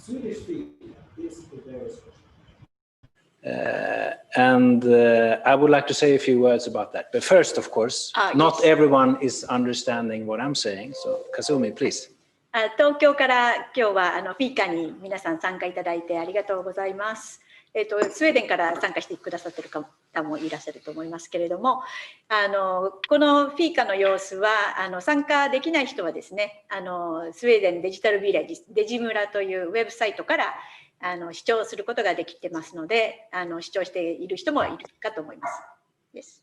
Swedish fika is very special. I would like to say a few words about that. But first, of course, not everyone is understanding what I'm saying. So, Kazumi, please. 東京から今日はフィーカに皆さん参加いただいてありがとうございます。スウェーデンから参加してくださっている方もいらっしゃると思いますけれども、このフィーカの様子は参加できない人はですね、スウェーデンデジタルビレッジデジ村というウェブサイトから視聴することができてますので、視聴している人もいるかと思います。Yes.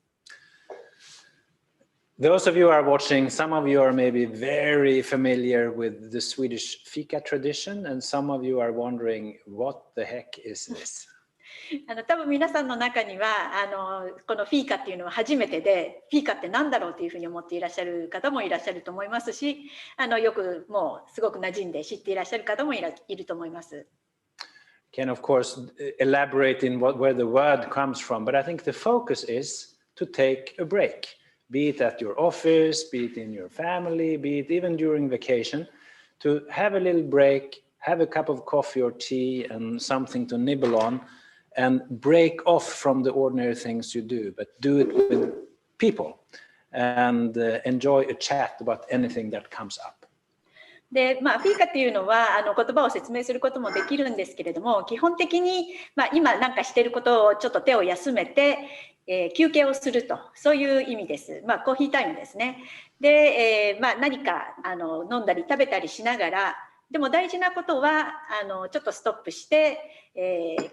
Those of you who are watching, some of you are maybe very familiar with the Swedish fika tradition, and some of you are wondering, what the heck is this? 多分皆さんの中にはこのフィーカっていうのは初めてで、フィーカって何だろうというふうに思っていらっしゃる方もいらっしゃると思いますし、よくもうすごく馴染んで知っていらっしゃる方もいると思います。Can of course elaborate in where the word comes from, but I think the focus is to take a break, be it at your office, be it in your family, be it even during vacation, to have a little break, have a cup of coffee or tea and something to nibble on, and break off from the ordinary things you do, but do it with people and enjoy a chat about anything that comes up. でフィーカっていうのは言葉を説明することもできるんですけれども、基本的に、今なんかしていることをちょっと手を休めて、休憩をすると、そういう意味です。コーヒータイムですね。で、何か飲んだり食べたりしながら、でも大事なことはちょっとストップして、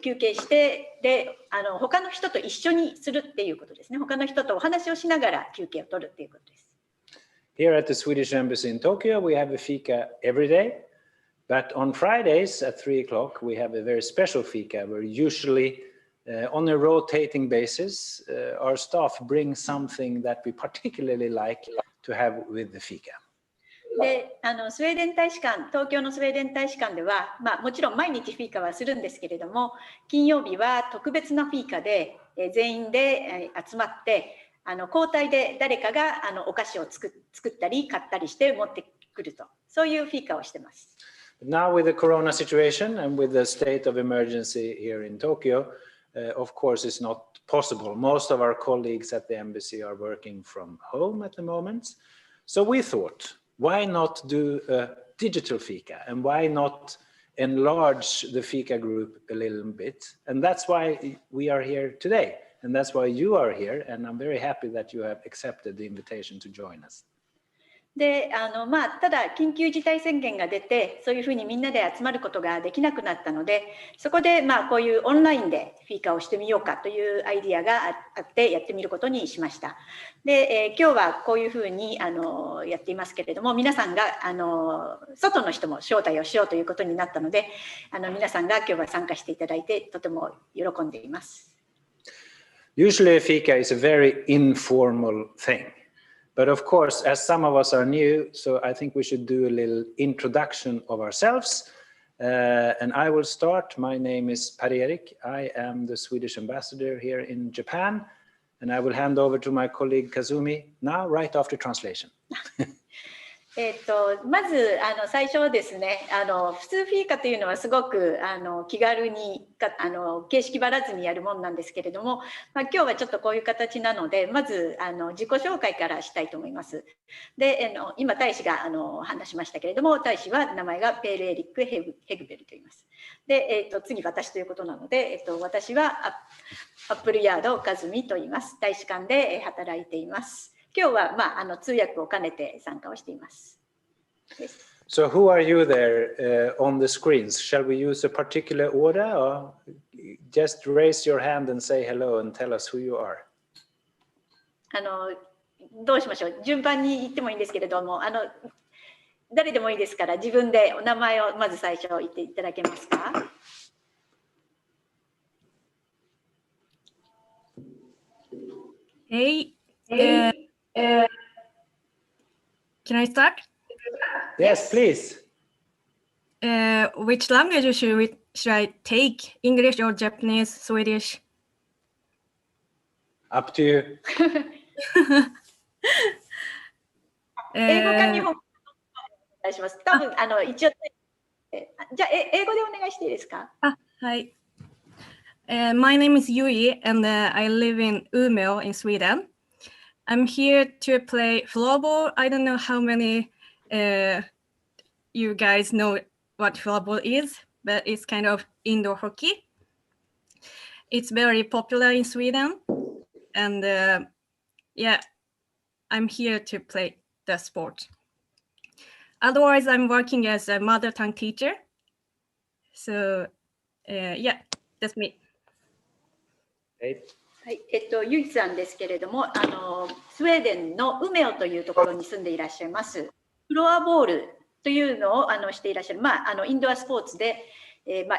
休憩して、で他の人と一緒にするっていうことですね。他の人とお話をしながら休憩を取るっていうことです。Here at the Swedish Embassy in Tokyo, we have a fika every day, but on Fridays at 3 o'clock, we have a very special fika where usually on a rotating basis, our staff bring something that we particularly like to have with the fika. でスウェーデン大使館、東京のスウェーデン大使館では、もちろん毎日フィーカはするんですけれども、金曜日は特別なフィーカで全員で集まって交代で誰かがお菓子を作ったり買ったりして持ってくると、そういうフィーカをしてます。Now with the corona situation and with the state of emergency here in Tokyo, of course it's not possible. Most of our colleagues at the embassy are working from home at the moment. So we thought, why not do a digital fika and why not enlarge the fika group a little bit? And that's why we are here today. And that's why you are here. And I'm very happy that you have accepted the invitation to join us. でただ緊急事態宣言が出て、そういうふうにみんなで集まることができなくなったので、そこでこういうオンラインでフィーカをしてみようかというアイディアがあってやってみることにしました。で、今日はこういうふうにやっていますけれども、皆さんが外の人も招待をしようということになったので、皆さんが今日は参加していただいてとても喜んでいます。Usually a fika is a very informal thing. But of course, as some of us are new, so I think we should do a little introduction of ourselves. And I will start. My name is Per-Erik. I am the Swedish ambassador here in Japan. And I will hand over to my colleague Kazumi now, right after translation. まず最初ですね、普通フィーカというのはすごく気軽に形式ばらずにやるもんなんですけれども、今日はちょっとこういう形なので、まず自己紹介からしたいと思います。で、今大使が話しましたけれども、大使は名前がペールエリック・ヘグベルと言います。で、次私ということなので、私はアップルヤード・カズミと言います。大使館で働いています。今日は通訳を兼ねて参加をしています。So who are you there on the screens? Shall we use a particular order or just raise your hand and say hello and tell us who you are? どうしましょう。順番に言ってもいいんですけれども、誰でもいいですから自分でお名前をまず最初言っていただけますか。Hey, can I start? Yes, please. Which language should I take? English or Japanese, Swedish? Up to you. 英語か日本語お願いします。多分一応じゃあ、英語でお願いしていいですか？Hi. My name is Yui, and I live in Umeå in Sweden. I'm here to play floorball. I don't know how many you guys know what floorball is, but it's kind of indoor hockey. It's very popular in Sweden, and yeah, I'm here to play the sport. Otherwise, I'm working as a mother tongue teacher. So yeah, that's me. はい、ゆいさんですけれども、スウェーデンのウメオというところに住んでいらっしゃいます。フロアボールというのをしていらっしゃる、インドアスポーツで、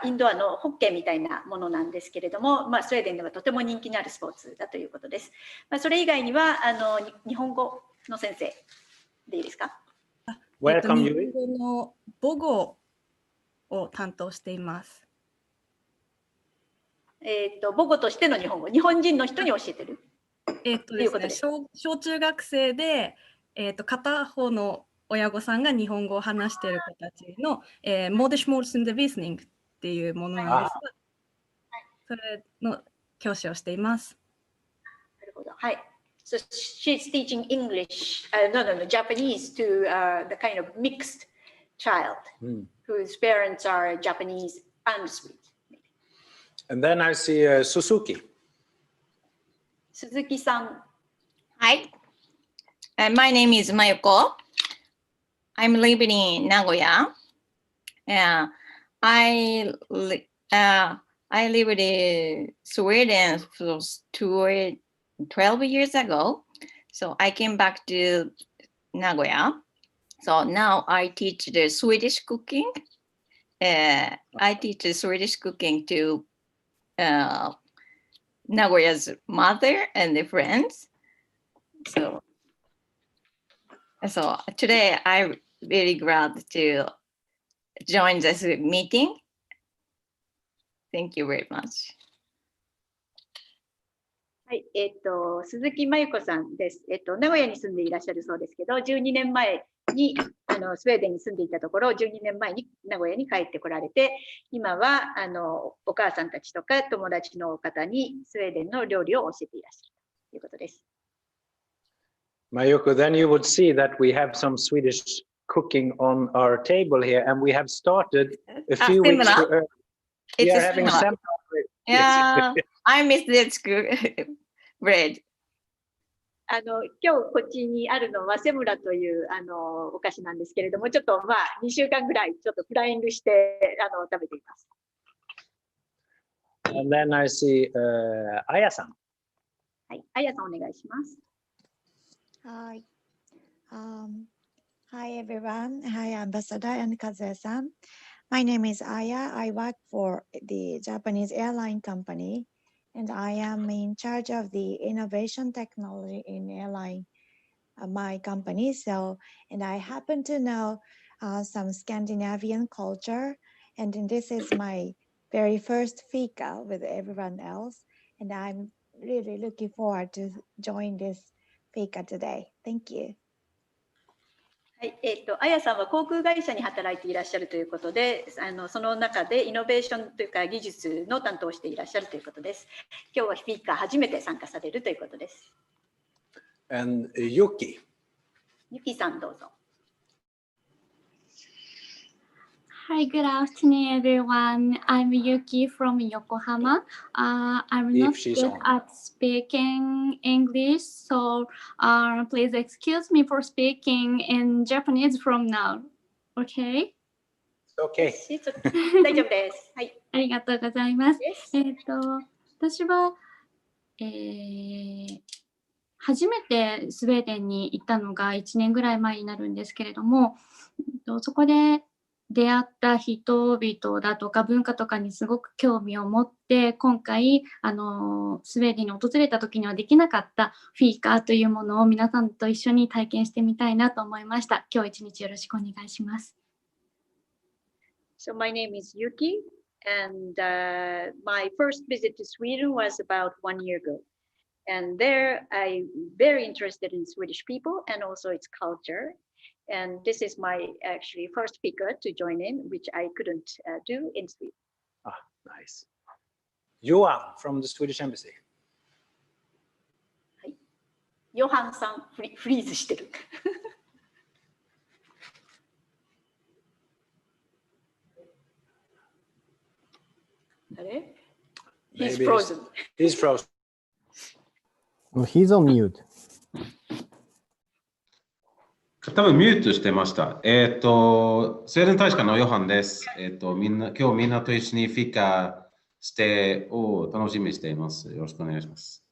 インドアのホッケーみたいなものなんですけれども、スウェーデンではとても人気のあるスポーツだということです。それ以外には日本語の先生でいいですか？Welcome, 日 Yui. 本語の母語を担当しています。母語としての日本語、日本人の人に教えてるですね、小中学生で、片方の親御さんが日本語を話している子たちの、modersmålsundervisning っていうものなんですが、それの教師をしています。なるほど。はい。So she's teaching English, Japanese to the kind of mixed child whose parents are Japanese and Swedish. And then I see Suzuki. 鈴木さん。Hi. My name is Mayuko. I'm living in Nagoya. I lived in Sweden for 12 years ago. So I came back to Nagoya. So now I teach the Swedish cooking. I teach the Swedish cooking to Nagoya's mother and the friends. So today I'm really glad to join this meeting. Thank you very much. はい、鈴木真由子さんです。名古屋に住んでいらっしゃるそうですけど、12年前にスウェーデンに住んでいたところ、12年前に名古屋に帰ってこられて、今はお母さんたちとか友達の方にスウェーデンの料理を教えていらっしゃるということです。Mayuko, then you would see that we have some Swedish cooking on our table here, and we have started a few weeks ago. We are having similar. Yeah, I miss that bread. 今日こっちにあるのはセムラというお菓子なんですけれども、ちょっと2週間ぐらいちょっとフライングして食べています。And then I see Ayaさん。はい、Ayaさんお願いします。Hi. Hi everyone. Hi Ambassador and Kazuya-san. My name is Aya. I work for the Japanese airline company, and I am in charge of the innovation technology in airline, my company. And I happen to know some Scandinavian culture, and this is my very first fika with everyone else, and I'm really looking forward to join this fika today. Thank you. はい、あやさんは航空会社に働いていらっしゃるということで、その中でイノベーションというか技術の担当をしていらっしゃるということです。今日はフィーカー初めて参加されるということです。And Yuki. ユキさんどうぞ。Hi, good afternoon, everyone. I'm Yuki from Yokohama. I'm not good at speaking English, so please excuse me for speaking in Japanese from now. Okay? Okay. 大丈夫です。はい。ありがとうございます。私は、初めてスウェーデンに行ったのが1年ぐらい前になるんですけれども、そこで出会った人々だとか文化とかにすごく興味を持って、今回スウェーデンに訪れた時にはできなかったフィーカーというものを皆さんと一緒に体験してみたいなと思いました。今日一日よろしくお願いします。So my name is Yuki, and my first visit to Sweden was about 1 year ago. And there I'm very interested in Swedish people and also its culture. And this is my actually first speaker to join in, which I couldn't do in Sweden. Ah, nice. Johan from the Swedish Embassy. ヨハンさんフリーズしてる。あれ He's frozen. He's frozen. He's on mute. 多分ミュートしてました。スウェーデン大使館のヨハンです。今日みんなと一緒にフィカしてを楽しみにしています。よろしくお願いします。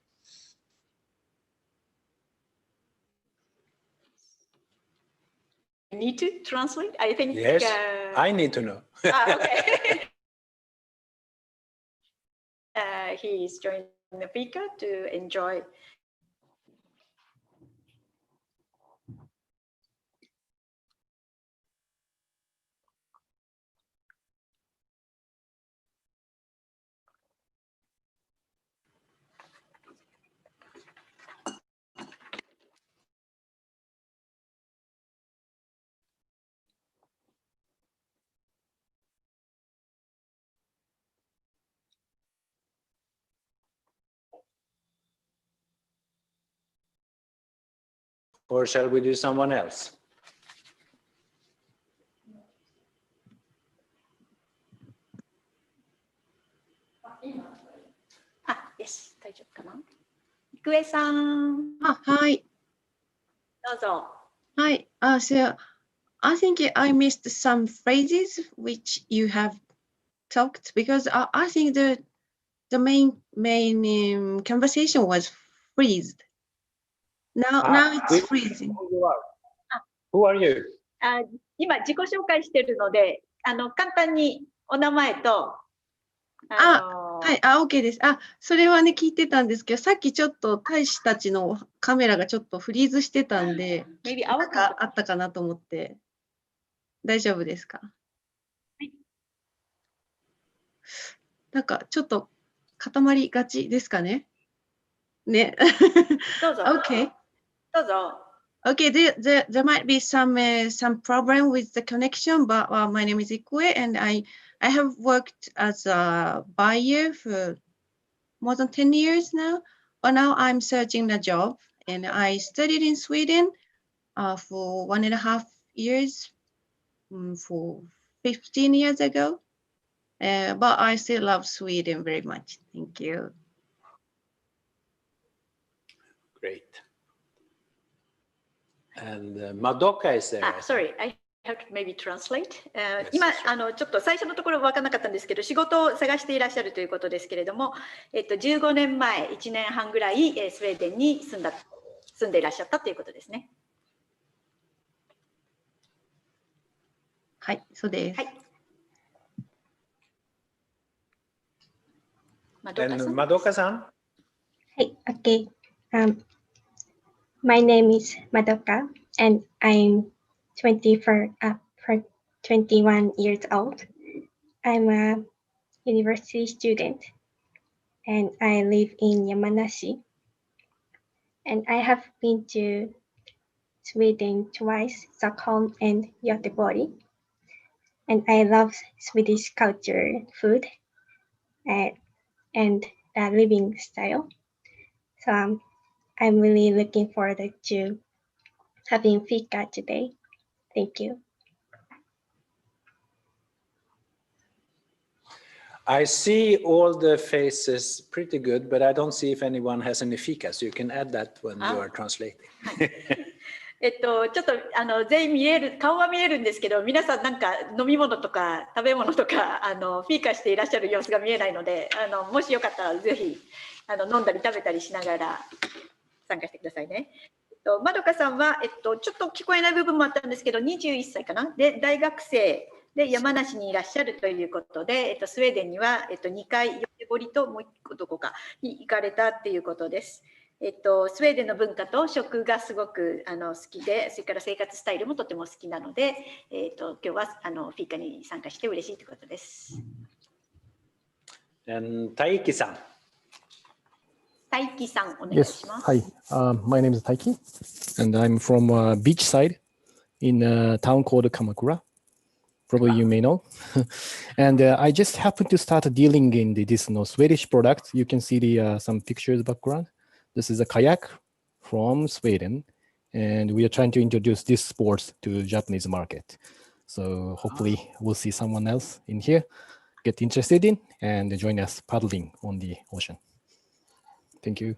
Need to translate? I think. Yes, I need to know. Okay. He is joining the Fika to enjoy. Or shall we do someone else? Yes, 大丈夫かな。郁恵さん。はい。どうぞ。はい。So I think I missed some phrases which you have talked because I think the main conversation was freezed. Now it's freezing. Who are you? 今自己紹介してるので、簡単にお名前と。はい、OK です。それはね、聞いてたんですけど、さっきちょっと大使たちのカメラがちょっとフリーズしてたんで、なんかあったかなと思って、大丈夫ですか？はい。なんかちょっと固まりがちですかね？ね。どうぞ。OK。どうぞ。Okay, there might be some problem with the connection, but my name is Ikue, and I have worked as a buyer for more than 10 years now. But now I'm searching a job, and I studied in Sweden for 1.5 years, for 15 years ago. But I still love Sweden very much. Thank you. Great. And Madoka is there. Sorry, I have to maybe translate. 今ちょっと最初のところ分からなかったんですけど、仕事を探していらっしゃるということですけれども、15年前、1年半ぐらいスウェーデンに住んでいらっしゃったということですね。はい、そうです。はい。Madokaさん。はい、OK. My name is Madoka, and I'm 21 years old. I'm a university student, and I live in Yamanashi. And I have been to Sweden twice, Stockholm and Göteborg. And I love Swedish culture, food, and living style. So I'm really looking forward to having Fika today. Thank you. I see all the faces pretty good, but I don't see if anyone has any fika, so you can add that when you are translating. ちょっと全員顔は見えるんですけど、皆さんなんか飲み物とか食べ物とかフィーカしていらっしゃる様子が見えないので、もしよかったらぜひ飲んだり食べたりしながら参加してくださいね。まどかさんは、ちょっと聞こえない部分もあったんですけど、21歳かなで大学生で山梨にいらっしゃるということで、スウェーデンには、2回ヨテボリともう1個どこかに行かれたっていうことです。スウェーデンの文化と食がすごく好きで、それから生活スタイルもとても好きなので、今日はフィーカに参加して嬉しいということです。Taikiさん。Taikiさん、お願いします。Yes, hi. My name is Taiki, and I'm from beachside in a town called Kamakura. Probably you may know. And I just happened to start dealing in this Swedish product. You can see some pictures background. This is a kayak from Sweden. And we are trying to introduce this sport to Japanese market. So hopefully we'll see someone else in here get interested in and join us paddling on the ocean. Thank you.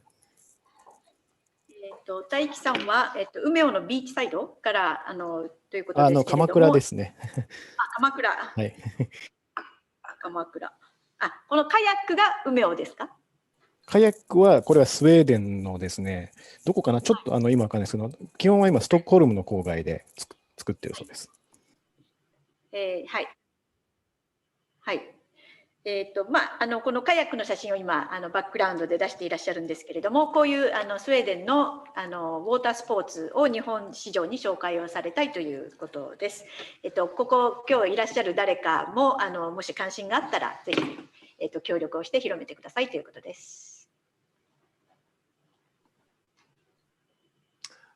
大樹さんは、梅尾のビーチサイドからということですけれども、鎌倉ですね。鎌倉。はい。鎌倉。このカヤックが梅尾ですか？カヤックは、これはスウェーデンのですね、どこかな、ちょっと今わかんないですけど、基本は今、ストックホルムの郊外で作ってるそうです。はい。はい。このカヤックの写真を今バックグラウンドで出していらっしゃるんですけれども、こういうスウェーデンのウォータースポーツを日本市場に紹介をされたいということです。ここ今日いらっしゃる誰かももし関心があったらぜひ、協力をして広めてくださいということです。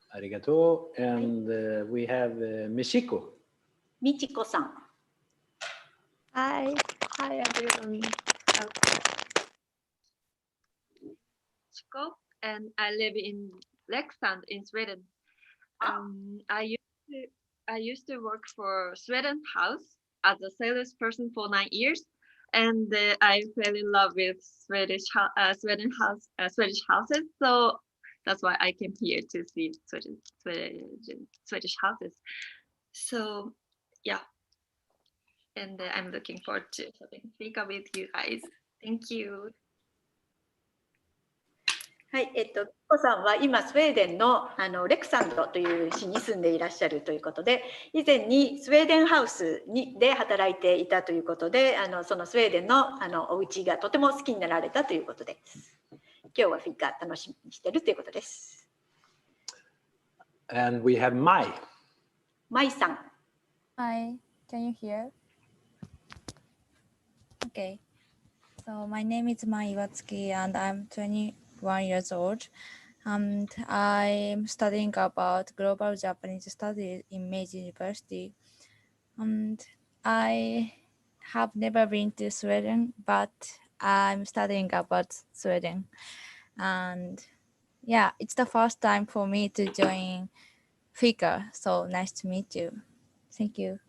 ありがとう。And we have Michiko. みちこさん。Hi everyone. Chico, and I live in Leksand in Sweden. I used to work for Sweden House as a salesperson for 9 years, and I fell in love with Swedish houses. So that's why I came here to see Swedish houses. So yeah. And I'm looking forward to having Fika with you guys. Thank you. はい、コさんは今スウェーデンのレクサンドという市に住んでいらっしゃるということで、以前にスウェーデンハウスで働いていたということで、そのスウェーデンのお家がとても好きになられたということです。今日はフィカ楽しみにしているということです。And we have Mai. マイさん。Hi, can you hear? Okay, so my name is Mai Iwatsuki and I'm 21 years old. And I'm studying about global Japanese studies in Meiji University. And I have never been to Sweden, but I'm studying about Sweden. And yeah, it's the first time for me to join Fika. So nice to meet you. Thank you.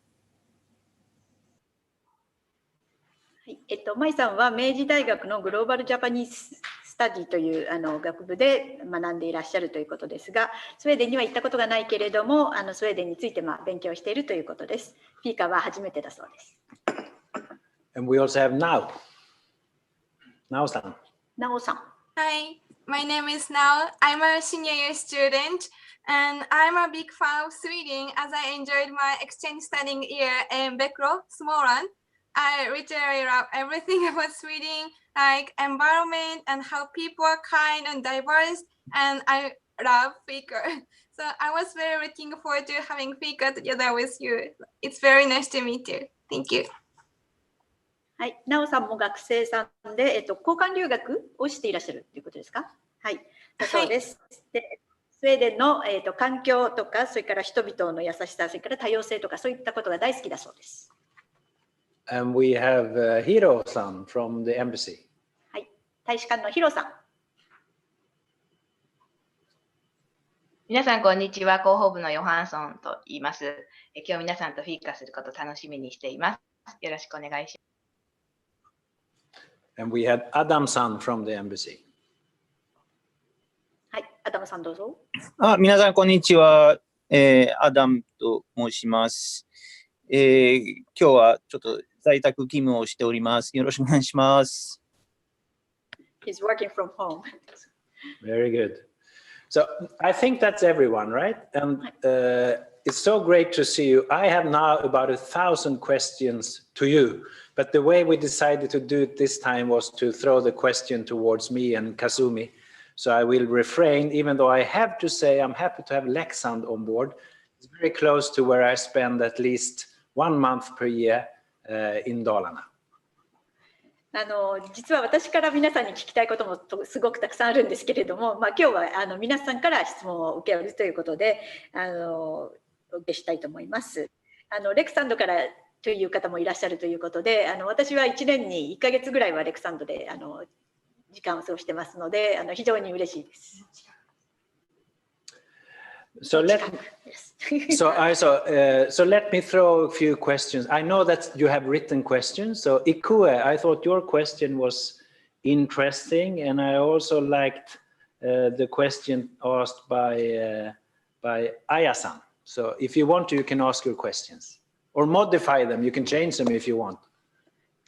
はい、マイさんは明治大学のグローバルジャパニーズスタディという学部で学んでいらっしゃるということですが、スウェーデンには行ったことがないけれども、スウェーデンについて勉強しているということです。フィーカは初めてだそうです。And we also have Nao. Naoさん。Naoさん。Hi, my name is Nao. I'm a senior year student and I'm a big fan of Sweden as I enjoyed my exchange studying year in Bekro, Småland. I literally love everything about Sweden, like environment and how people are kind and diverse, and I love Fika. So I was very looking forward to having Fika together with you. It's very nice to meet you. Thank you. はい、なおさんも学生さんで、交換留学をしていらっしゃるということですか？はい、そうです。で、スウェーデンの、環境とか、それから人々の優しさ、それから多様性とか、そういったことが大好きだそうです。And we have Hiro-san from the embassy. はい、大使館のヒロさん。皆さんこんにちは。広報部のヨハンソンと言います。今日皆さんとフィーカすることを楽しみにしています。よろしくお願いします。And we had Adam-san from the embassy. はい、アダムさんどうぞ。皆さんこんにちは。アダムと申します。今日はちょっと在宅勤務をしております。よろしくお願いします。He's working from home. Very good. So I think that's everyone, right? And it's so great to see you. I have now about 1,000 questions to you, but the way we decided to do it this time was to throw the question towards me and Kazumi. So I will refrain, even though I have to say I'm happy to have Leksand on board. It's very close to where I spend at least 1 month per year in Dalarna. 実は私から皆さんに聞きたいこともすごくたくさんあるんですけれども、今日は皆さんから質問を受けるということで、お受けしたいと思います。レクサンドからという方もいらっしゃるということで、私は1年に1ヶ月ぐらいはレクサンドで時間を過ごしてますので、非常に嬉しいです。So let me throw a few questions. I know that you have written questions. So Ikue, I thought your question was interesting, and I also liked the question asked by Aya-san. So if you want to, you can ask your questions or modify them. You can change them if you want.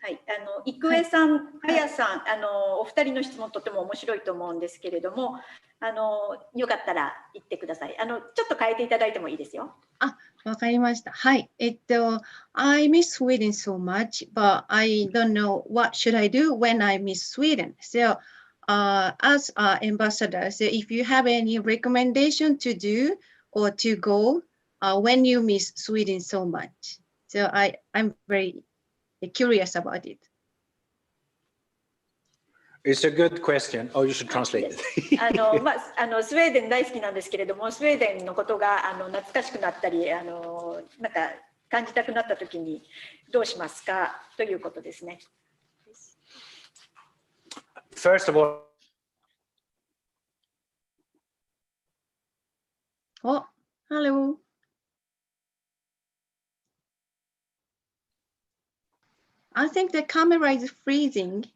はい、郁恵さん、あやさん、お二人の質問とても面白いと思うんですけれども、よかったら言ってください。ちょっと変えていただいてもいいですよ。あ、わかりました。はい。I miss Sweden so much, but I don't know what should I do when I miss Sweden. So, as an ambassador, so if you have any recommendation to do or to go when you miss Sweden so much. So I'm very curious about it. It's a good question. Oh, you should translate it. スウェーデン大好きなんですけれども、スウェーデンのことが懐かしくなったり、なんか感じたくなったときにどうしますかということですね。First of all, oh, hello. I think the camera is freezing.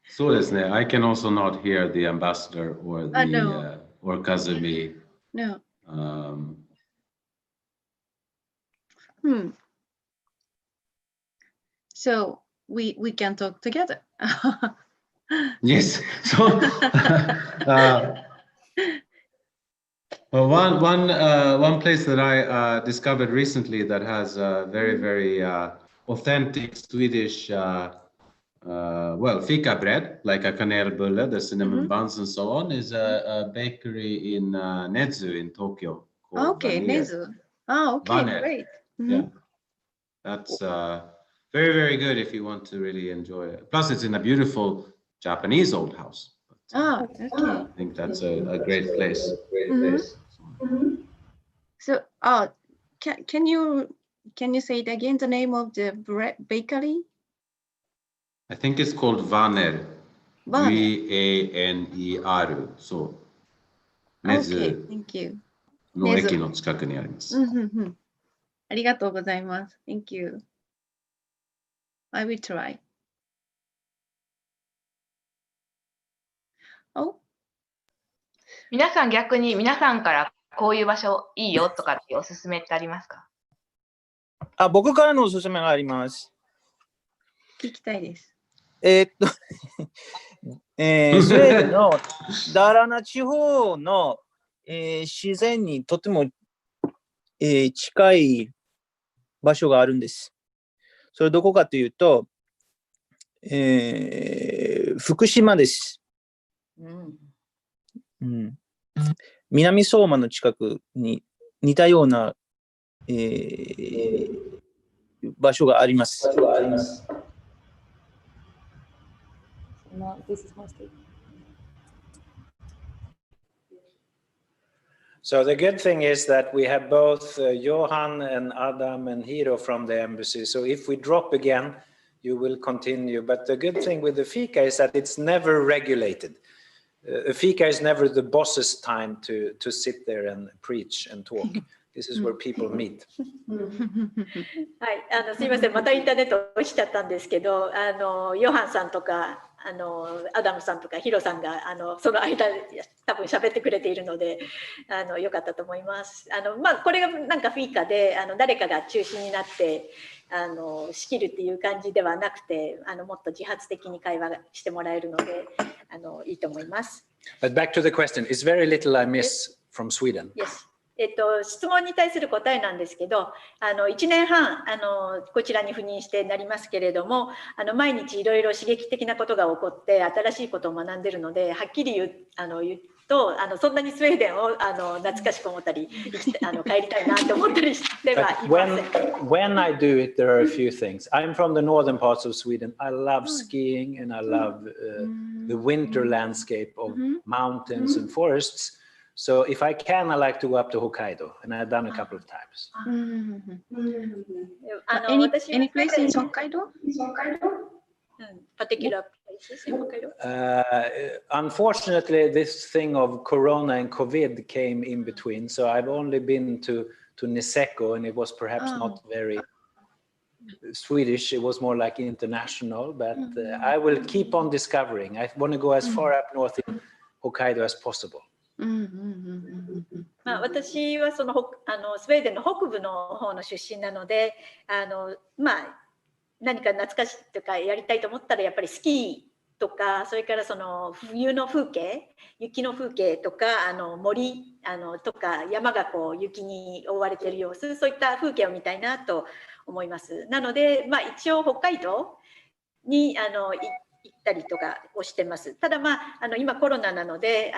そうですね。I can also not hear the ambassador or the no. Or Kazumi. No. So we can talk together. Yes. So well, one place that I discovered recently that has very authentic Swedish fika bread, like a kanelbulle, the cinnamon buns and so on, is a bakery in Nezu in Tokyo. Okay, Nezu. Oh, okay, Vaner. great. Yeah, that's very good if you want to really enjoy it. Plus, it's in a beautiful Japanese old house. Okay. I think that's a great place. So, can you say it again? The name of the bakery? I think it's called Vaner. V-A-N-E-R. So, Okay, thank you. の駅の近くにあります。ありがとうございます。Thank you. I will try. Oh. 皆さん逆に皆さんからこういう場所いいよとかっておすすめってありますか？僕からのおすすめがあります。聞きたいです。スウェーデンのダラナ地方の、自然にとても、近い場所があるんです。それどこかというと、福島です。南相馬の近くに似たような、場所があります。So the good thing is that we have both Johan and Adam and Hiro from the embassy. So if we drop again, you will continue. But the good thing with the fika is that it's never regulated. A fika is never the boss's time to sit there and preach and talk. This is where people meet. はい、すいません、またインターネット落ちちゃったんですけど、ヨハンさんとかアダムさんとかヒロさんがその間多分喋ってくれているのでよかったと思います。これがなんかフィーカで誰かが中心になって仕切るっていう感じではなくてもっと自発的に会話してもらえるのでいいと思います。But back to the question, it's very little I miss from Sweden. Yes. 質問に対する答えなんですけど1年半こちらに赴任してなりますけれども毎日いろいろ刺激的なことが起こって新しいことを学んでいるのではっきり言うとそんなにスウェーデンを懐かしく思ったり帰りたいなと思ったりしてはいません。When I do it, there are a few things. I'm from the northern parts of Sweden. I love skiing and I love the winter landscape of mountains and forests. So if I can, I like to go up to Hokkaido, and I've done a couple of times. Any place in Hokkaido? Particular places in Hokkaido? Unfortunately, this thing of Corona and COVID came in between, so I've only been to Niseko, and it was perhaps not very Swedish. It was more like international, but I will keep on discovering. I want to go as far up north in Hokkaido as possible. まあ、私はそのスウェーデンの北部の方の出身なので、まあ、何か懐かしいとかやりたいと思ったらやっぱりスキーとか、それからその冬の風景、雪の風景とか、森とか山がこう雪に覆われている様子、そういった風景を見たいなと思います。なので、まあ、一応北海道に行ったりとかをしてます。ただまあ、今コロナなので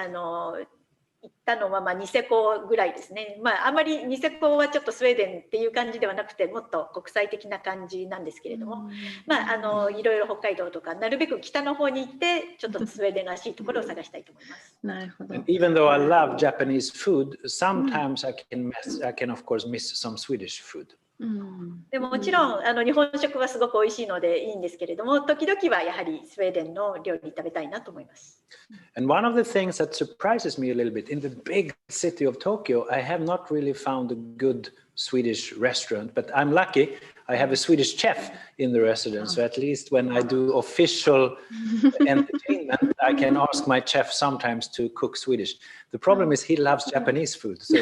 行ったのはまあニセコぐらいですね。まああまりニセコはちょっとスウェーデンっていう感じではなくてもっと国際的な感じなんですけれども、まあいろいろ北海道とかなるべく北の方に行ってちょっとスウェーデンらしいところを探したいと思います。なるほど。Even though I love Japanese food, sometimes I can of course miss some Swedish food. でももちろん日本食はすごく美味しいのでいいんですけれども、時々はやはりスウェーデンの料理食べたいなと思います。And one of the things that surprises me a little bit, in the big city of Tokyo, I have not really found a good Swedish restaurant, but I'm lucky. I have a Swedish chef in the restaurant, so at least when I do official entertainment, I can ask my chef sometimes to cook Swedish. The problem is he loves Japanese food. So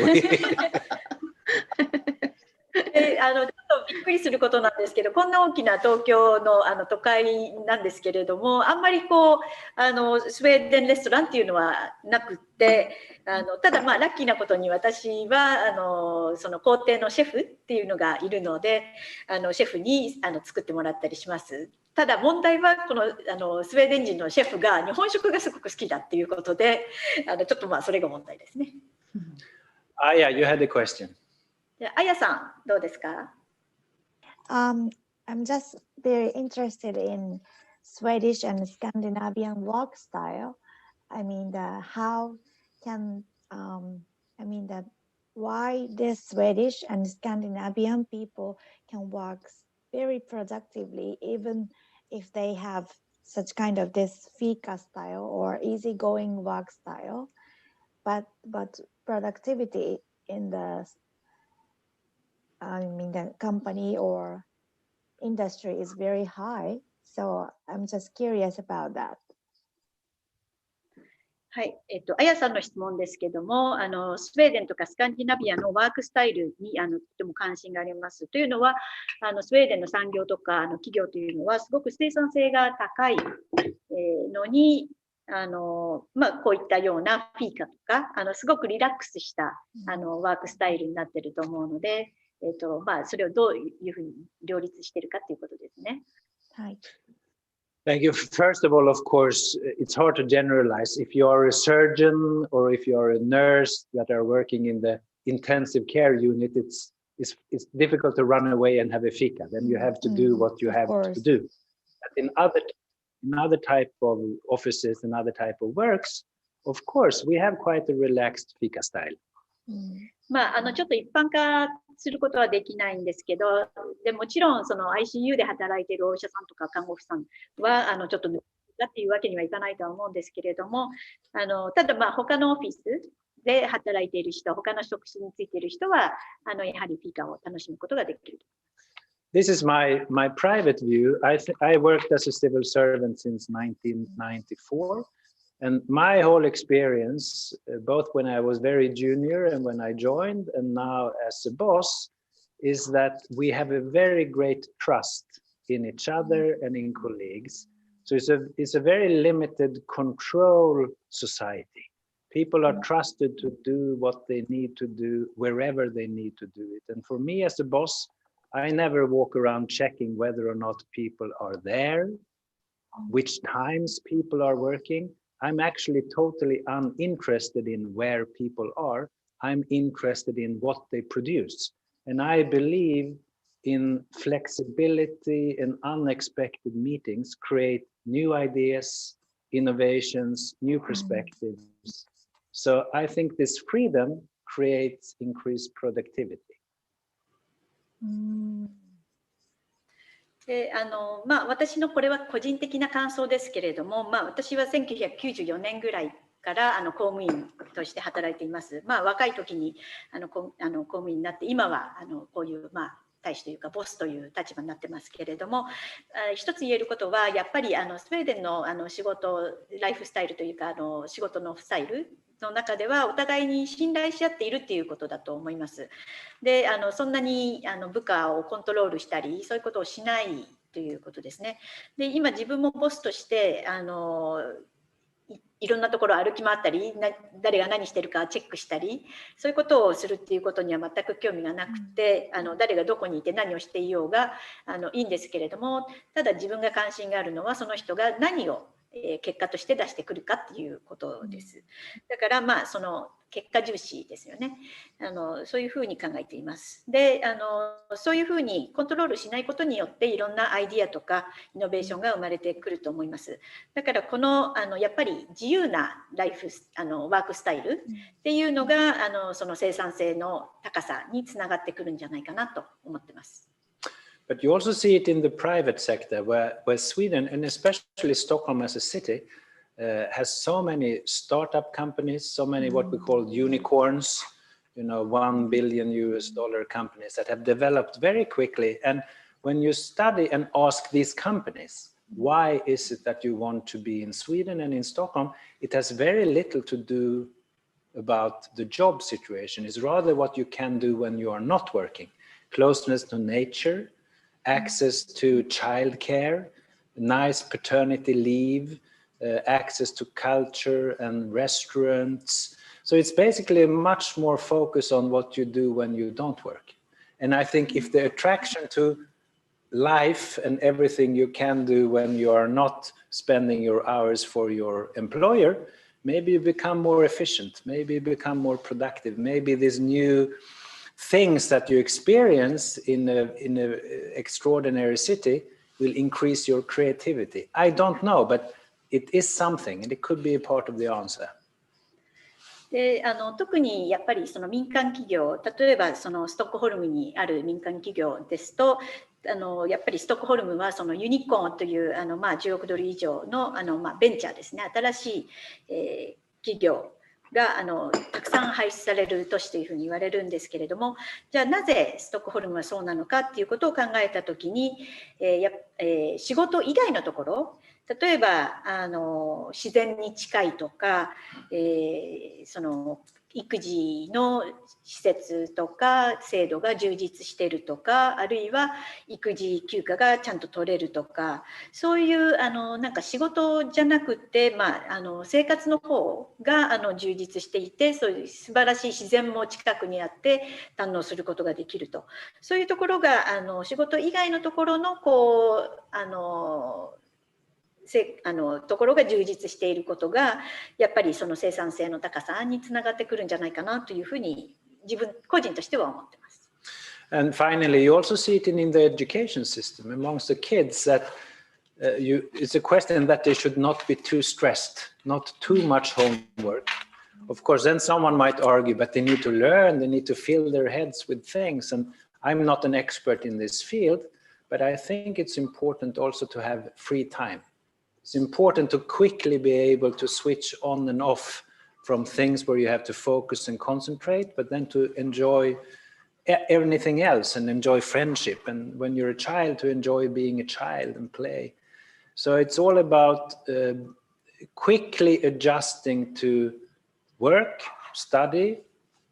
ちょっとびっくりすることなんですけど、こんな大きな東京の都会なんですけれども、あんまりこうスウェーデンレストランっていうのはなくって、ただまあラッキーなことに私はその皇帝のシェフっていうのがいるので、シェフに作ってもらったりします。ただ問題はこのスウェーデン人のシェフが日本食がすごく好きだっていうことで、ちょっとまあそれが問題ですね。Yeah, you had a question. あやさんどうですか？I'm just very interested in Swedish and Scandinavian work style. I mean, how can I mean that why the Swedish and Scandinavian people can work very productively even if they have such kind of this fika style or easygoing work style, but productivity in the the company or industry is very high. So I'm just curious about that. はい、あやさんの質問ですけども、スウェーデンとかスカンディナビアのワークスタイルにとても関心があります。というのは、スウェーデンの産業とか企業というのはすごく生産性が高いのに、まあ、こういったようなフィーカとかすごくリラックスしたワークスタイルになっていると思うので、まあ、それをどういうふうに両立しているかということですね。はい。Thank you. First of all, of course, it's hard to generalize. If you are a surgeon or if you are a nurse that are working in the intensive care unit, it's difficult to run away and have a fika. Then you have to do what you have to do. But in other type of offices and other type of works, of course, we have quite a relaxed fika style. まあ、ちょっと一般化することはできないんですけど、でもちろんその ICU で働いているお医者さんとか看護婦さんはちょっとだっていうわけにはいかないとは思うんですけれども、ただまあ他のオフィスで働いている人、他の職種についている人はやはりフィーカを楽しむことができる。This is my private view. I worked as a civil servant since 1994. And my whole experience, both when I was very junior and when I joined, and now as a boss, is that we have a very great trust in each other and in colleagues. So it's a very limited control society. People are trusted to do what they need to do wherever they need to do it. And for me as a boss, I never walk around checking whether or not people are there, which times people are working. I'm actually totally uninterested in where people are. I'm interested in what they produce. And I believe in flexibility and unexpected meetings create new ideas, innovations, new perspectives. So I think this freedom creates increased productivity. で私のこれは個人的な感想ですけれども、私は1994年ぐらいから公務員として働いています。若い時に公務員になって、今はこういう大使というかボスという立場になってますけれども、一つ言えることはやっぱりスウェーデンの仕事ライフスタイルというか仕事のスタイルの中ではお互いに信頼し合っているっていうことだと思います。でそんなに部下をコントロールしたりそういうことをしないということですね。で今自分もボスとしていろんなところを歩き回ったり誰が何してるかチェックしたりそういうことをするっていうことには全く興味がなくて誰がどこにいて何をしていようがいいんですけれども、ただ自分が関心があるのはその人が何を結果として出してくるかっていうことです。だからその結果重視ですよね。そういうふうに考えています。でそういうふうにコントロールしないことによっていろんなアイディアとかイノベーションが生まれてくると思います。だからこのやっぱり自由なライフワークスタイルっていうのがその生産性の高さにつながってくるんじゃないかなと思ってます。But you also see it in the private sector where Sweden, and especially Stockholm as a city, has so many startup companies, so many what we call unicorns, $1 billion companies that have developed very quickly. And when you study and ask these companies, why is it that you want to be in Sweden and in Stockholm, it has very little to do about the job situation. It's rather what you can do when you are not working. Closeness to nature, access to childcare, nice paternity leave, access to culture and restaurants. So it's basically much more focus on what you do when you don't work. And I think if the attraction to life and everything you can do when you are not spending your hours for your employer, maybe you become more efficient, maybe you become more productive, maybe these new things that you experience in an extraordinary city will increase your creativity. I don't know, but it is something, and it could be a part of the answer. で特にやっぱりその民間企業、例えばそのストックホルムにある民間企業ですと、やっぱりストックホルムはそのユニコーンという10億ドル以上のベンチャーですね、新しい、企業がたくさん輩出される都市というふうに言われるんですけれども、じゃあなぜストックホルムはそうなのかっていうことを考えたときに、仕事以外のところ、例えば自然に近いとか、その育児の施設とか制度が充実しているとか、あるいは育児休暇がちゃんと取れるとか、そういうなんか仕事じゃなくて、生活の方が充実していて、そういう素晴らしい自然も近くにあって堪能することができると、そういうところが仕事以外のところのところが充実していることがやっぱりその生産性の高さにつながってくるんじゃないかなというふうに自分個人としては思っています。And finally, you also see it in the education system amongst the kids that it's a question that they should not be too stressed, not too much homework. Of course, then someone might argue, but they need to learn, they need to fill their heads with things. And I'm not an expert in this field, but I think it's important also to have free time. It's important to quickly be able to switch on and off from things where you have to focus and concentrate, but then to enjoy anything else and enjoy friendship. And when you're a child, to enjoy being a child and play. So it's all about quickly adjusting to work, study,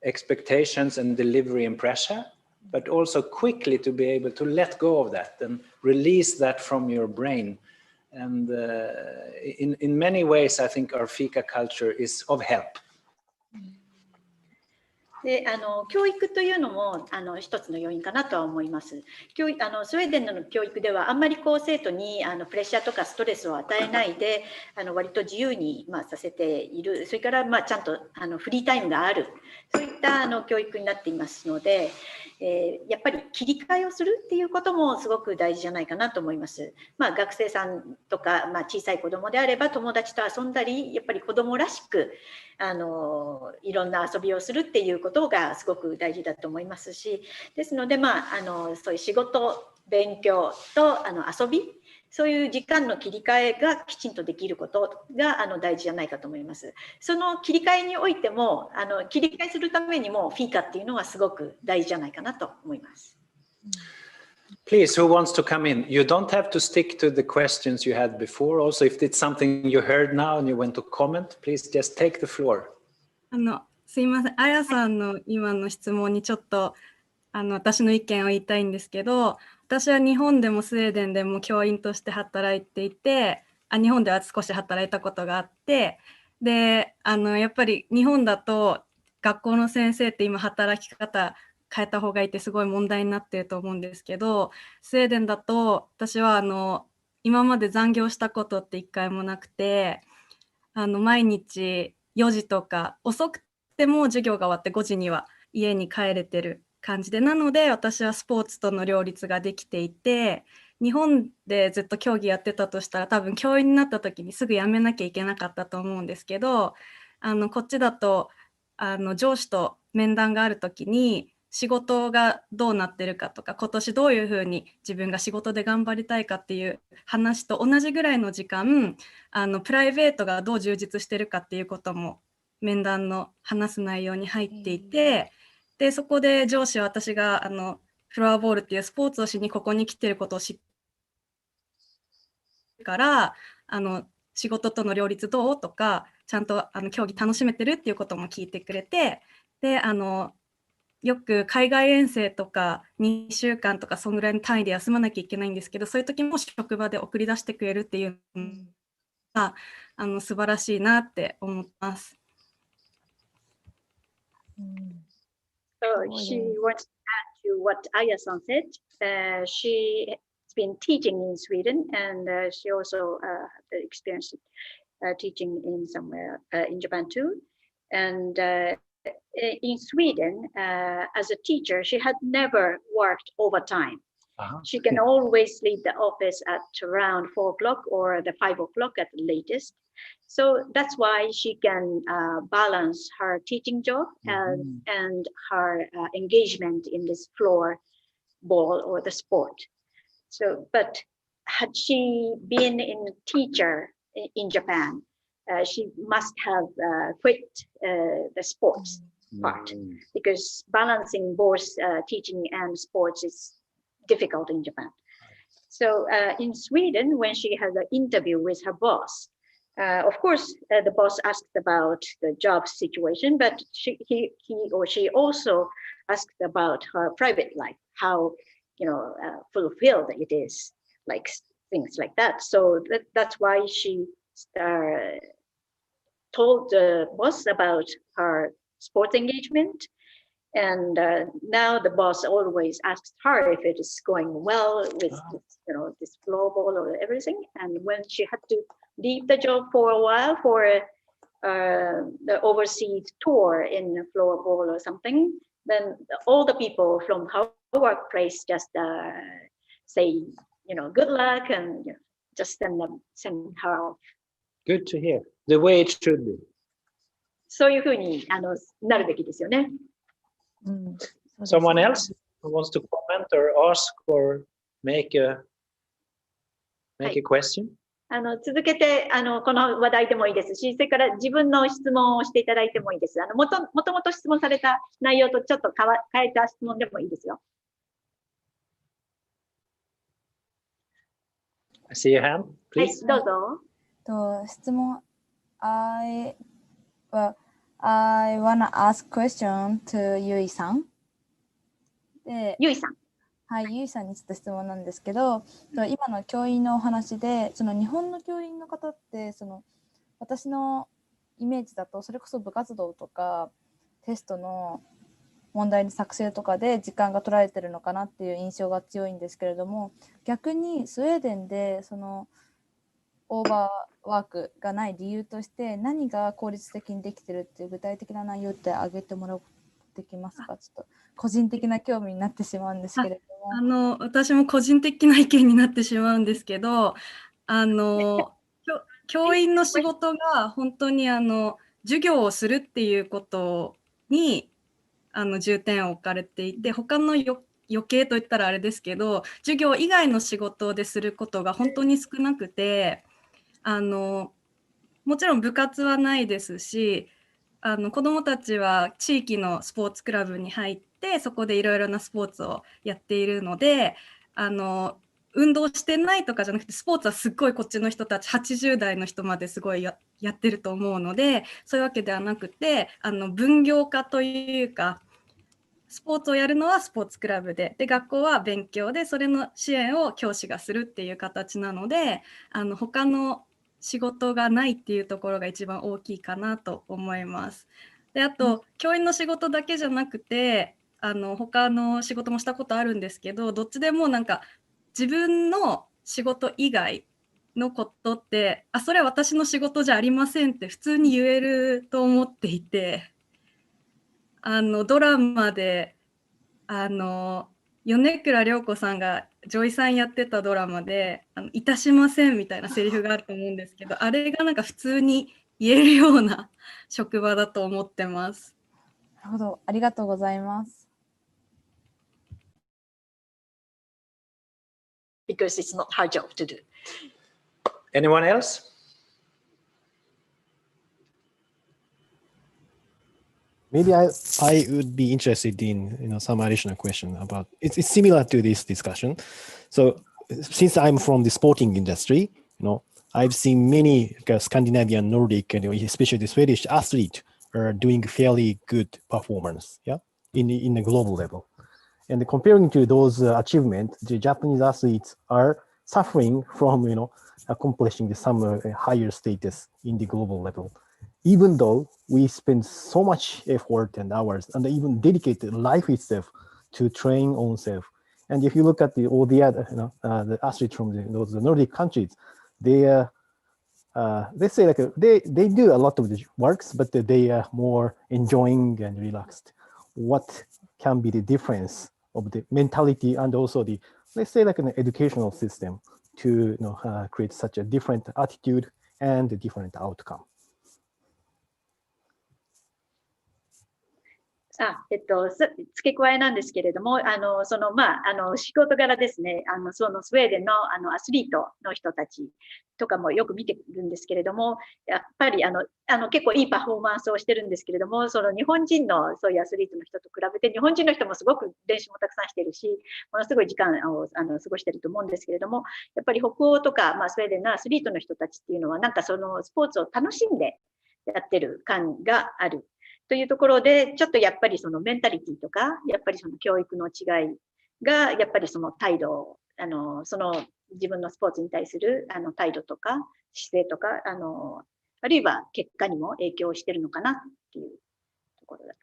expectations and delivery and pressure, but also quickly to be able to let go of that and release that from your brain. And in many ways, I think our Fika culture is of help. で教育というのも一つの要因かなとは思います。スウェーデンの教育ではあんまり生徒にプレッシャーとかストレスを与えないで割と自由にさせている。それからちゃんとフリータイムがある。そういうった教育になっていますので、やっぱり切り替えをするっていうこともすごく大事じゃないかなと思います。学生さんとか、小さい子供であれば友達と遊んだり、やっぱり子供らしくいろんな遊びをするっていうことがすごく大事だと思いますし、ですので、そういう仕事、勉強と遊び、そういう時間の切り替えがきちんとできることが大事じゃないかと思います。その切り替えにおいても切り替えするためにもフィーカっていうのはすごく大事じゃないかなと思います。Please, who wants to come in? You don't have to stick to the questions you had before. Also, if it's something you heard now and you want to comment, please just take the floor. すいません、あやさんの今の質問にちょっと私の意見を言いたいんですけど、私は日本でもスウェーデンでも教員として働いていて、日本では少し働いたことがあって、でやっぱり日本だと学校の先生って今働き方変えた方がいいってすごい問題になってると思うんですけど、スウェーデンだと私は今まで残業したことって一回もなくて、毎日4時とか遅くても授業が終わって5時には家に帰れてる感じで、なので私はスポーツとの両立ができていて、日本でずっと競技やってたとしたら多分教員になった時にすぐ辞めなきゃいけなかったと思うんですけど、こっちだと上司と面談がある時に仕事がどうなってるかとか、今年どういうふうに自分が仕事で頑張りたいかっていう話と同じぐらいの時間、プライベートがどう充実してるかっていうことも面談の話す内容に入っていて、でそこで上司は私がフロアボールっていうスポーツをしにここに来てることを知ってから仕事との両立どうとか、ちゃんと競技楽しめてるっていうことも聞いてくれて、でよく海外遠征とか2週間とかそんぐらいの単位で休まなきゃいけないんですけど、そういう時も職場で送り出してくれるっていうのが素晴らしいなって思います。So she wants to add to what Aya-san said. She's been teaching in Sweden, and she also had the experience teaching in somewhere in Japan too. And in Sweden, as a teacher, she had never worked overtime. She can always leave the office at around 4 o'clock or the 5 o'clock at the latest. So that's why she can balance her teaching job and her engagement in this floor ball or the sport. So, but had she been a teacher in Japan, she must have quit the sports part, because balancing both teaching and sports is difficult in Japan. So in Sweden, when she had an interview with her boss, of course, the boss asked about the job situation, but he or she also asked about her private life, how fulfilled it is, like things like that. So that's why she told the boss about her sports engagement. And now the boss always asks her if it is going well with this floorball or everything. And when she had to leave the job for a while for the overseas tour in floorball or something, then all the people from her workplace just say, good luck, and just send her off. Good to hear. The way it should be. そういうふうになるべきですよね。Someone else who wants to comment or ask or make a question? 続けてこの話題でもいいですし、それから自分の質問をしていただいてもいいです。もともと質問された内容とちょっと変えた質問でもいいですよ。I see your hand, please. はい、どうぞ。質問、I wanna ask question to ゆいさん。で、ゆいさん。はい、ゆいさんにちょっと質問なんですけど、今の教員のお話で、日本の教員の方って私のイメージだとそれこそ部活動とかテストの問題の作成とかで時間が取られてるのかなっていう印象が強いんですけれども、逆にスウェーデンでオーバーワークがない理由として何が効率的にできてるっていう具体的な内容って挙げてもらってできますか？ちょっと個人的な興味になってしまうんですけれども。私も個人的な意見になってしまうんですけど、教員の仕事が本当に授業をするっていうことに重点を置かれていて、他の余計といったらあれですけど、授業以外の仕事ですることが本当に少なくて、もちろん部活はないですし、子どもたちは地域のスポーツクラブに入ってそこでいろいろなスポーツをやっているので、運動してないとかじゃなくて、スポーツはすっごいこっちの人たち80代の人まですごいやってると思うので、そういうわけではなくて分業化というか、スポーツをやるのはスポーツクラブで、学校は勉強で、それの支援を教師がするっていう形なので、他の仕事がないっていうところが一番大きいかなと思います。で、あと教員の仕事だけじゃなくて他の仕事もしたことあるんですけど、どっちでもなんか自分の仕事以外のことって、それは私の仕事じゃありませんって普通に言えると思っていて、ドラマで米倉涼子さんが女医さんやってたドラマでいたしませんみたいなセリフがあると思うんですけど、あれがなんか普通に言えるような職場だと思ってます。なるほど、ありがとうございます。Because it's not her job to do. Anyone else? Maybe I would be interested in some additional question about it's similar to this discussion. So since I'm from the sporting industry, I've seen many Scandinavian, Nordic, and especially the Swedish athlete are doing fairly good performance, in a global level. And comparing to those achievements, the Japanese athletes are suffering from accomplishing some higher status in the global level. Even though we spend so much effort and hours and even dedicated life itself to train own self. And if you look at all the other, the athletes from those Nordic countries, they say like they do a lot of the works, but they are more enjoying and relaxed. What can be the difference of the mentality and also the, let's say, like an educational system to create such a different attitude and a different outcome? 付け加えなんですけれども、仕事柄ですね、そのスウェーデンのアスリートの人たちとかもよく見てるんですけれども、やっぱり結構いいパフォーマンスをしてるんですけれども、その日本人のそういうアスリートの人と比べて、日本人の人もすごく練習もたくさんしてるし、ものすごい時間を過ごしてると思うんですけれども、やっぱり北欧とか、スウェーデンのアスリートの人たちっていうのは、なんかそのスポーツを楽しんでやってる感がある。というところで、ちょっとやっぱりそのメンタリティとか、やっぱりその教育の違いが、やっぱりその態度、その自分のスポーツに対する態度とか姿勢とか、あるいは結果にも影響しているのかなっていうところだ。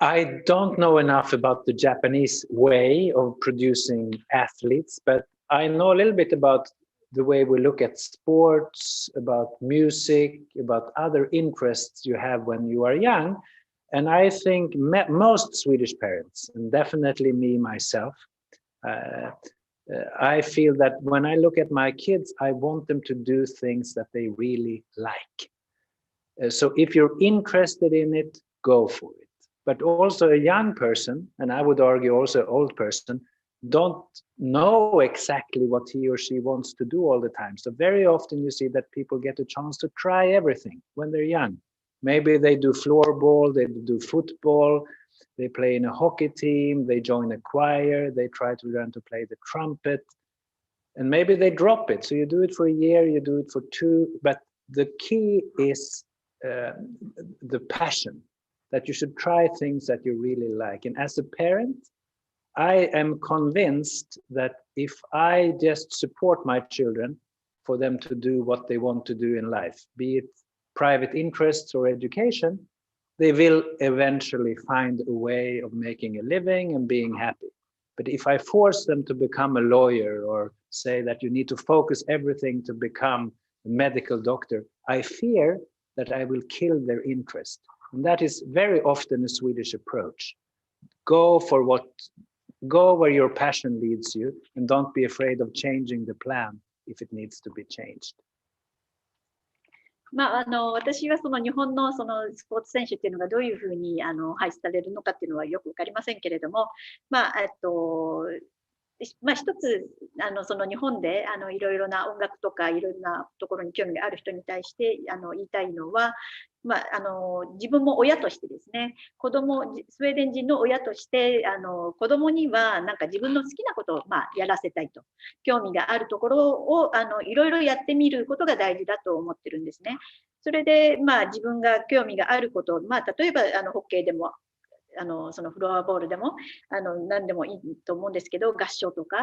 I don't know enough about the Japanese way of producing athletes, but I know a little bit about the way we look at sports, about music, about other interests you have when you are young. And I think most Swedish parents, and definitely me myself, I feel that when I look at my kids, I want them to do things that they really like. So if you're interested in it, go for it. But also a young person, and I would argue also an old person, don't know exactly what he or she wants to do all the time. So very often you see that people get a chance to try everything when they're young. Maybe they do floorball, they do football, they play in a hockey team, they join a choir, they try to learn to play the trumpet, and maybe they drop it. So you do it for a year, you do it for two, but the key is the passion, that you should try things that you really like. And as a parent, I am convinced that if I just support my children for them to do what they want to do in life, be it private interests or education, they will eventually find a way of making a living and being happy. But if I force them to become a lawyer or say that you need to focus everything to become a medical doctor, I fear that I will kill their interest. And that is very often a Swedish approach. Go where your passion leads you, and don't be afraid of changing the plan if it needs to be changed. 私はその日本のそのスポーツ選手っていうのがどういうふうに配置されるのかっていうのはよく分かりませんけれども、一つその日本でいろいろな音楽とかいろいろなところに興味がある人に対して言いたいのは、自分も親としてですね、スウェーデン人の親として子供にはなんか自分の好きなことをやらせたいと、興味があるところをいろいろやってみることが大事だと思ってるんですね。それで自分が興味があること、例えばホッケーでもそのフロアボールでも何でもいいと思うんですけど、合唱とか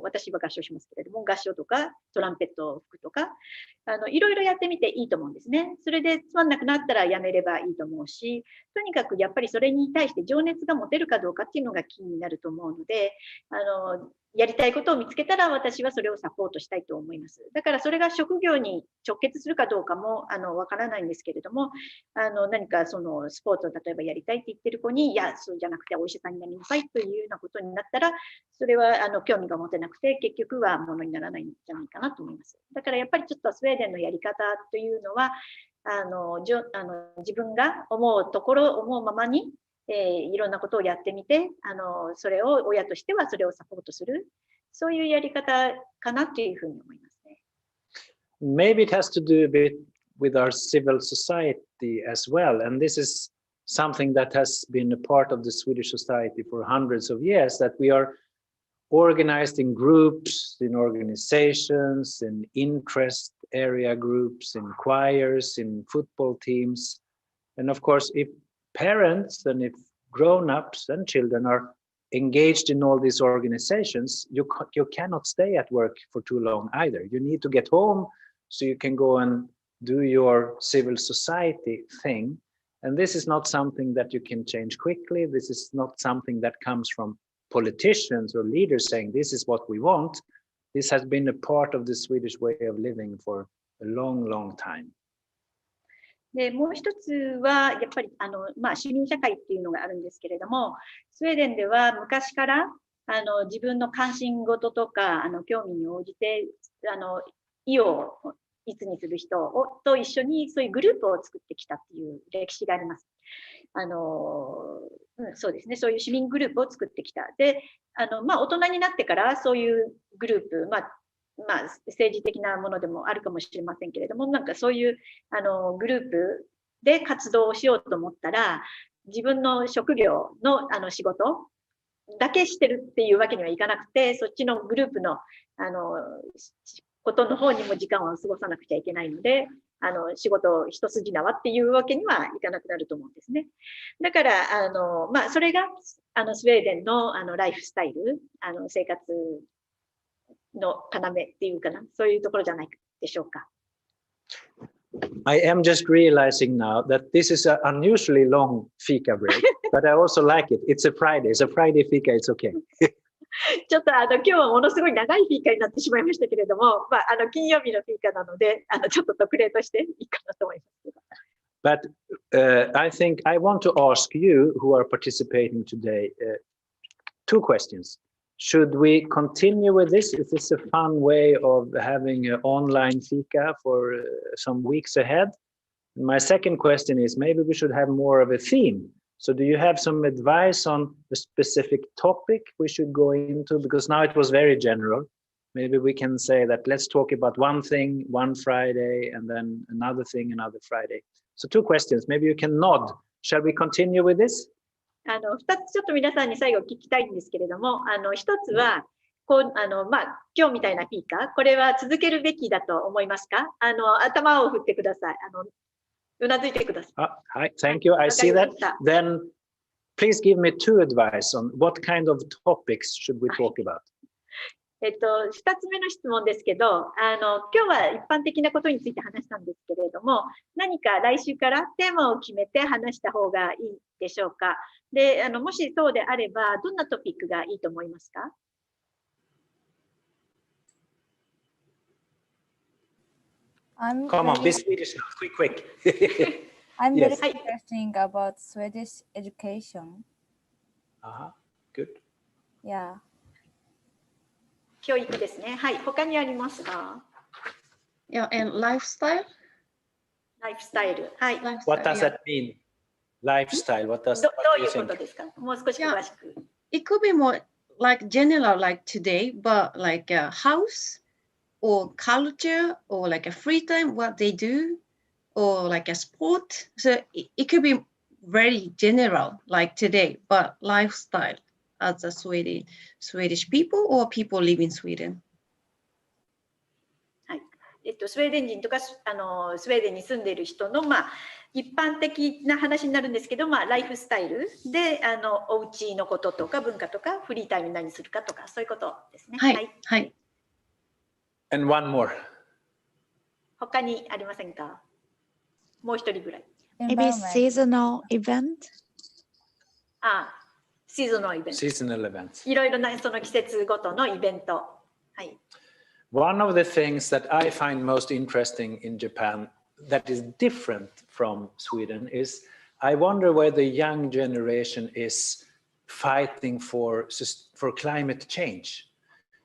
私は合唱しますけれども、合唱とかトランペットを吹くとかいろいろやってみていいと思うんですね。それでつまんなくなったらやめればいいと思うし、とにかくやっぱりそれに対して情熱が持てるかどうかっていうのがキーになると思うので、やりたいことを見つけたら私はそれをサポートしたいと思います。だからそれが職業に直結するかどうかもわからないんですけれども、何かそのスポーツを例えばやりたいって言ってる子に、いやそうじゃなくてお医者さんになりなさいというようなことになったら、それは興味が持てなくて結局はものにならないんじゃないかなと思います。だからやっぱりちょっとスウェーデンのやり方というのは自分が思うところ思うままにいろんなことをやってみて、それを親としてはそれをサポートする、そういうやり方かなというふうに思いますね。Maybe it has to do a bit with our civil society as well, and this is something that has been a part of the Swedish society for hundreds of years, that we are organized in groups, in organizations, in interest area groups, in choirs, in football teams, and of course if parents and if grown-ups and children are engaged in all these organizations, you cannot stay at work for too long either. You need to get home so you can go and do your civil society thing. And this is not something that you can change quickly. This is not something that comes from politicians or leaders saying this is what we want. This has been a part of the Swedish way of living for a long, long time. でもう一つはやっぱり市民社会っていうのがあるんですけれども、スウェーデンでは昔から自分の関心事とか興味に応じて意をいつにする人と一緒にそういうグループを作ってきたっていう歴史があります。そうですね、そういう市民グループを作ってきた。で大人になってからそういうグループ、政治的なものでもあるかもしれませんけれども、なんかそういうグループで活動をしようと思ったら、自分の職業の仕事だけしてるっていうわけにはいかなくて、そっちのグループのことの方にも時間を過ごさなくちゃいけないので、仕事一筋縄っていうわけにはいかなくなると思うんですね。だからそれがスウェーデンのライフスタイル、生活の要っていうかな、そういうところじゃないでしょうか。I am just realizing now that this is an unusually long fika break, but I also like it. It's a Friday. It's a Friday fika. It's okay. ちょっと今日はものすごい長いフィーカになってしまいましたけれども、金曜日のフィーカなのでちょっと特例としていいかなと思います。But I think I want to ask you who are participating today two questions. Should we continue with this? Is this a fun way of having an online fika for some weeks ahead? And my second question is maybe we should have more of a theme. So do you have some advice on the specific topic we should go into? Because now it was very general. Maybe we can say that let's talk about one thing one Friday and then another thing another Friday. So two questions. Maybe you can nod. Shall we continue with this? 2つちょっと皆さんに最後聞きたいんですけれども、1つは今日みたいなフィーカ、これは続けるべきだと思いますか？頭を振ってください。うなずいてください。はい、thank you. I see that. Then please give me two advice on what kind of topics should we talk about? 2つ目の質問ですけど、今日は一般的なことについて話したんですけれども、何か来週からテーマを決めて話した方がいいでしょうか。で、もしそうであれば、どんなトピックがいいと思いますか？Come on, be Swedish now, quick. I'm very Yes. interested about Swedish education. Good. Yeah. 教育ですね。はい。他にありますか？ Yeah, and lifestyle. ライフスタイル。はい。 What does that mean? Lifestyle. What ど does う what い do う you こと think? ですか？もう少し詳しく。It could be more like general, like today, but like a house or culture or like a free time, what they do, or like a sport. So it could be very general, like today, but lifestyle as a Swedish people or people live in Sweden. はい。スウェーデン人とかスウェーデンに住んでいる人の、まあ、一般的な話になるんですけど、まあ、ライフスタイルでお家のこととか文化とかフリータイムに何するかとかそういうことですね。はい。はい。はい。And one more. 他にありませんか？もう一人ぐらい。Maybe seasonal event. シーズンのイベント。Seasonal events. いろいろなその季節ごとのイベント。はい。One of the things that I find most interesting in Japan that is different from Sweden is I wonder where the young generation is fighting for climate change.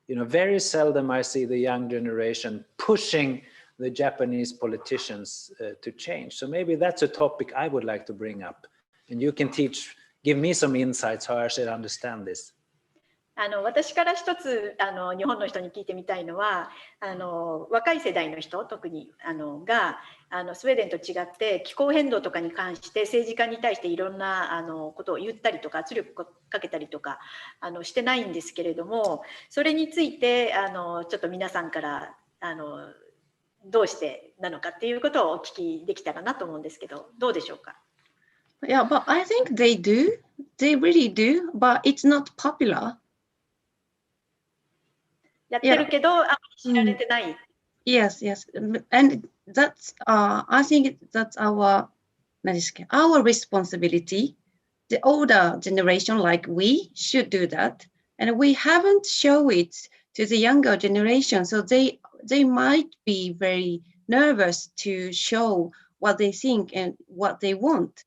You know, very seldom I see the young generation pushing the Japanese politicians to change. So maybe that's a topic I would like to bring up. And you can give me some insights how I should understand this. 私から一つ日本の人に聞いてみたいのは若い世代の人特にがスウェーデンと違って気候変動とかに関して政治家に対していろんなことを言ったりとか圧力をかけたりとかしてないんですけれどもそれについてちょっと皆さんからどうしてなのかっていうことをお聞きできたらなと思うんですけどどうでしょうか？ Yeah, but I think they do. They really do, but it's not popular. やってるけど、あまり知られてない。Yes, yes. And that's, I think that's our responsibility. The older generation, like we, should do that. And we haven't shown it to the younger generation. So they might be very nervous to show what they think and what they want.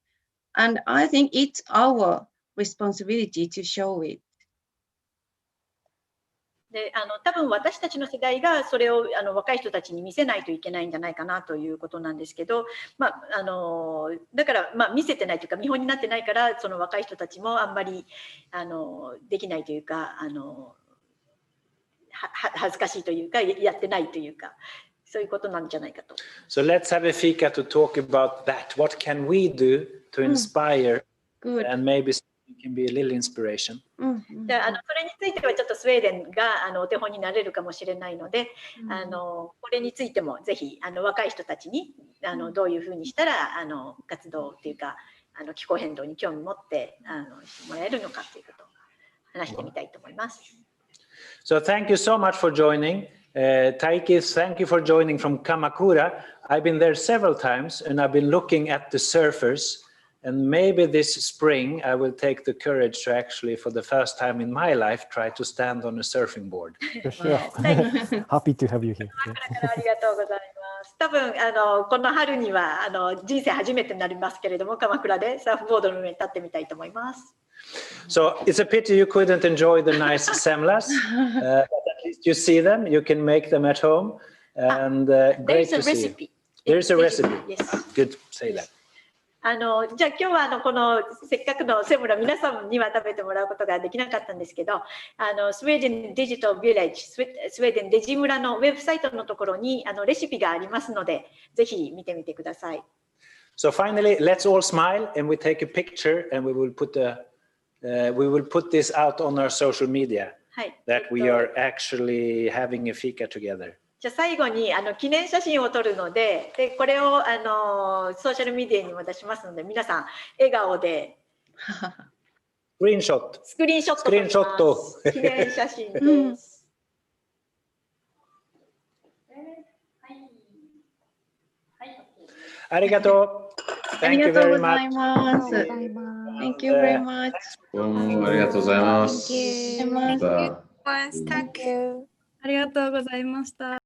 And I think it's our responsibility to show it. で多分私たちの世代がそれを若い人たちに見せないといけないんじゃないかなということなんですけど、まあ、だから、まあ、見せてないというか見本になってないからその若い人たちもあんまりできないというか恥ずかしいというかやってないというかそういうことなんじゃないかと。So let's have a fika to talk about that. What can we do to inspire and maybe it can be a little inspiration. でそれについてはちょっとスウェーデンがお手本になれるかもしれないので、これについてもぜひ若い人たちにどういうふうにしたら活動っていうか気候変動に興味持ってしてもらえるのかということを話してみたいと思います。So thank you so much for joining. Taikis, thank you for joining from Kamakura. I've been there several times and I've been looking at the surfers. And maybe this spring, I will take the courage to actually, for the first time in my life, try to stand on a surfing board. Sure. Happy to have you here. ありがとうございます。多分この春には人生初めてになりますけれども、鎌倉でサーフボードの上に立ってみたいと思います。So it's a pity you couldn't enjoy the nice semlas, but at least you see them. You can make them at home, and great to see you. There's a recipe. Yes. Good, say that. じゃあ今日はこのせっかくのセムラ皆さんには食べてもらうことができなかったんですけどスウェーデンデジタルビレッジスウェーデンデジ村のウェブサイトのところにレシピがありますのでぜひ見てみてください。So finally, let's all smile and we take a picture and we will put this out on our social media that we are actually having a fika together. じゃあ最後に記念写真を撮るので、これをソーシャルメディアにも出しますので、皆さん笑顔でスクリーンショット。スクリーンショット撮ります。記念写真です。ありがとう。ありがとうございます。Thank you very much. どうもありがとうございます。Thank you. ありがとうございました。